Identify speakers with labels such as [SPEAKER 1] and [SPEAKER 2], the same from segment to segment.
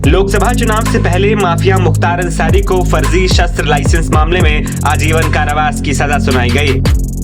[SPEAKER 1] लोकसभा चुनाव से पहले माफिया मुख्तार अंसारी को फर्जी शस्त्र लाइसेंस मामले में आजीवन कारावास की सजा सुनाई गई।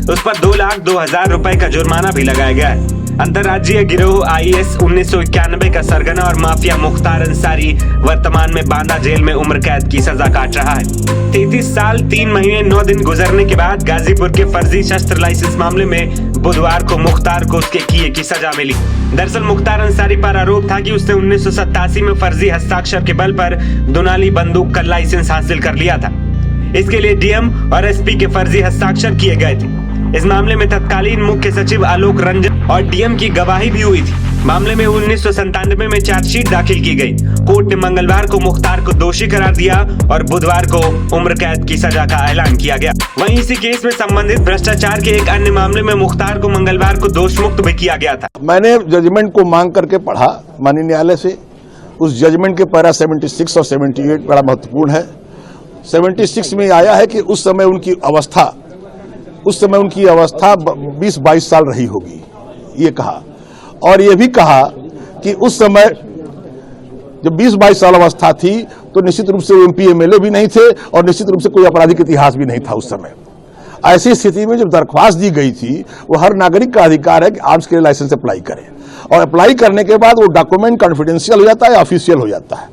[SPEAKER 1] उस पर 2,02,000 रुपए का जुर्माना भी लगाया गया है। अंतर्राज्यीय गिरोह IS 1991 का सरगना और माफिया मुख्तार अंसारी वर्तमान में बांदा जेल में उम्र कैद की सजा काट रहा है। 33 साल 3 महीने 9 दिन गुजरने के बाद गाजीपुर के फर्जी शस्त्र लाइसेंस मामले में बुधवार को मुख्तार को उसके किए की सजा मिली। दरअसल मुख्तार अंसारी पर आरोप था कि उसने 1987 में फर्जी हस्ताक्षर के बल पर दुनाली बंदूक का लाइसेंस हासिल कर लिया था। इसके लिए DM और SP के फर्जी हस्ताक्षर किए गए थे। इस मामले में तत्कालीन मुख्य सचिव आलोक रंजन और DM की गवाही भी हुई थी। मामले में 1997 में चार्जशीट दाखिल की गई। कोर्ट ने मंगलवार को मुख्तार को दोषी करार दिया और बुधवार को उम्र कैद की सजा का ऐलान किया गया। वहीं इसी केस में संबंधित भ्रष्टाचार के एक अन्य मामले में मुख्तार को मंगलवार को दोषमुक्त भी किया गया था।
[SPEAKER 2] मैंने जजमेंट को मांग करके पढ़ा माननीय न्यायालय से। उस जजमेंट के पैरा 76 और 78 बड़ा महत्वपूर्ण है। 76 में आया है कि उस समय उनकी अवस्था 20-22 साल रही होगी, ये कहा। और ये भी कहा कि उस समय जब 20-22 साल अवस्था थी तो निश्चित रूप से वो MP MLA भी नहीं थे और निश्चित रूप से कोई आपराधिक इतिहास भी नहीं था उस समय। ऐसी स्थिति में जब दरख्वास्त दी गई थी, वो हर नागरिक का अधिकार है कि आर्म्स के लिए लाइसेंस अप्लाई करे और अप्लाई करने के बाद वो डॉक्यूमेंट कॉन्फिडेंशियल हो जाता है या ऑफिशियल हो जाता है।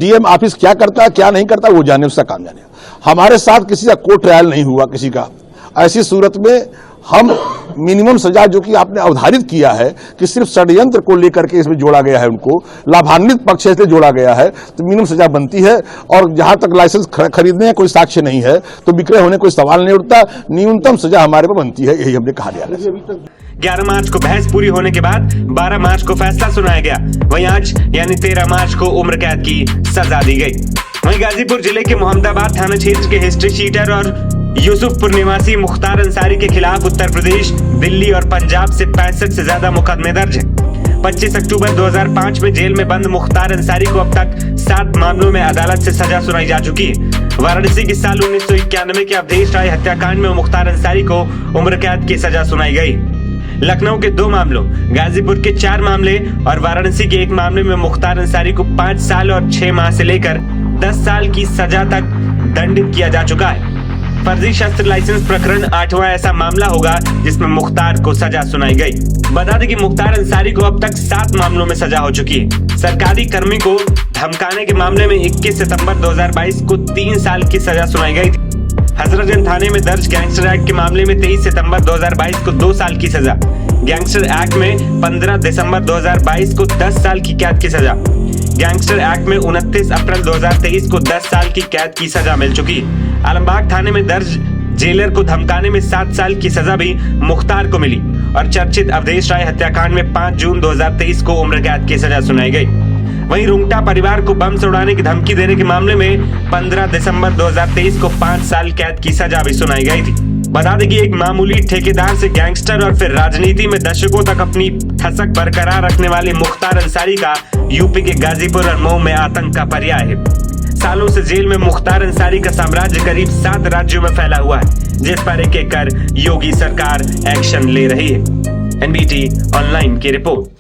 [SPEAKER 2] DM ऑफिस क्या करता है क्या नहीं करता वो जाने, उसका काम जाने। हमारे साथ किसी का कोर्ट ट्रायल नहीं हुआ किसी का। ऐसी सूरत में हम मिनिमम सजा जो कि आपने अवधारित किया है कि सिर्फ षड्यंत्र को लेकर के इसमें जोड़ा गया है, उनको लाभान्वित पक्ष से जोड़ा गया है, तो मिनिमम सजा बनती है। और जहां तक लाइसेंस खरीदने कोई साक्ष्य नहीं है तो विक्रय होने कोई सवाल नहीं उठता। न्यूनतम सजा हमारे पर बनती है, यही हमने कहा न्यायालय से।
[SPEAKER 1] 11 मार्च को बहस पूरी होने के बाद 12 मार्च को फैसला सुनाया गया। वहीं आज यानी 13 मार्च को उम्र कैद की सजा दी गई। वहीं गाजीपुर जिले के मोहम्मदाबाद थाना क्षेत्र के हिस्ट्री शीटर और यूसुफपुर निवासी मुख्तार अंसारी के खिलाफ उत्तर प्रदेश, दिल्ली और पंजाब से 65 से ज्यादा मुकदमे दर्ज हैं। 25 अक्टूबर 2005 में जेल में बंद मुख्तार अंसारी को अब तक 7 मामलों में अदालत से सजा सुनाई जा चुकी है। वाराणसी के साल 1991 के अवधेश राय हत्याकांड में मुख्तार अंसारी को उम्र कैद की सजा सुनाई गई। लखनऊ के 2 मामलों, गाजीपुर के 4 मामले और वाराणसी के 1 मामले में मुख्तार अंसारी को 5 साल और 6 माह से लेकर 10 साल की सजा तक दंडित किया जा चुका है। फर्जी शस्त्र लाइसेंस प्रकरण 8वां ऐसा मामला होगा जिसमें मुख्तार को सजा सुनाई गई। बता दें कि मुख्तार अंसारी को अब तक 7 मामलों में सजा हो चुकी है। सरकारी कर्मी को धमकाने के मामले में 21 सितंबर 2022 को 3 साल की सजा सुनाई गई थी। हजरतगंज थाने में दर्ज गैंगस्टर एक्ट के मामले में 23 सितंबर 2022 को 2 साल की सजा। गैंगस्टर एक्ट में 15 दिसंबर 2022 को 10 साल की कैद की सजा। गैंगस्टर एक्ट में 29 अप्रैल 2023 को 10 साल की कैद की सजा मिल चुकी। आलमबाग थाने में दर्ज जेलर को धमकाने में 7 साल की सजा भी मुख्तार को मिली और चर्चित अवधेश राय हत्याकांड में 5 जून 2023 को उम्र कैद की सजा सुनाई गई। वहीं रुंगटा परिवार को बम से उड़ाने की धमकी देने के मामले में 15 दिसंबर 2023 को 5 साल कैद की सजा भी सुनाई गई थी। बता दें कि एक मामूली ठेकेदार से गैंगस्टर और फिर राजनीति में दशकों तक अपनी ठसक बरकरार रखने वाले मुख्तार अंसारी का यूपी के गाजीपुर और मऊ में आतंक का पर्याय है। सालों से जेल में मुख्तार अंसारी का साम्राज्य करीब 7 राज्यों में फैला हुआ है, जिस पर एक एक कर योगी सरकार एक्शन ले रही है। NBT ऑनलाइन की रिपोर्ट।